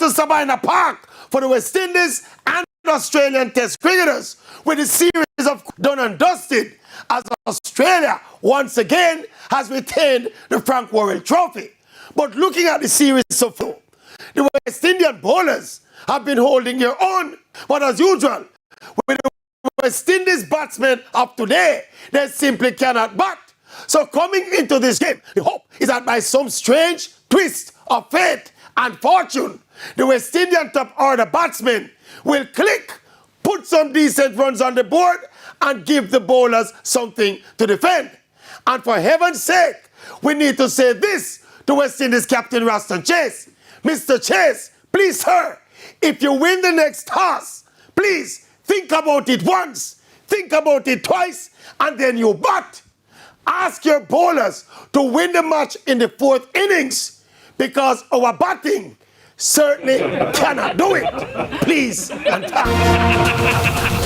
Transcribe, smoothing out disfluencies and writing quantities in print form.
to Sabina Park for the West Indies and Australian Test cricketers with a series of done and dusted as Australia once again has retained the Frank Worrell Trophy. But looking at the series so far, the West Indian bowlers have been holding their own. But as usual, with the West Indies batsmen of today, they simply cannot bat. So coming into this game, the hope is that by some strange twist of fate and fortune, the West Indian top order batsmen will click, put some decent runs on the board, and give the bowlers something to defend. And for heaven's sake, we need to say this to West Indies captain Raston Chase. Mr. Chase, please, sir, if you win the next toss, please think about it once, think about it twice, and then you bat. Ask your bowlers to win the match in the fourth innings, because our batting certainly cannot do it. Please and thank you.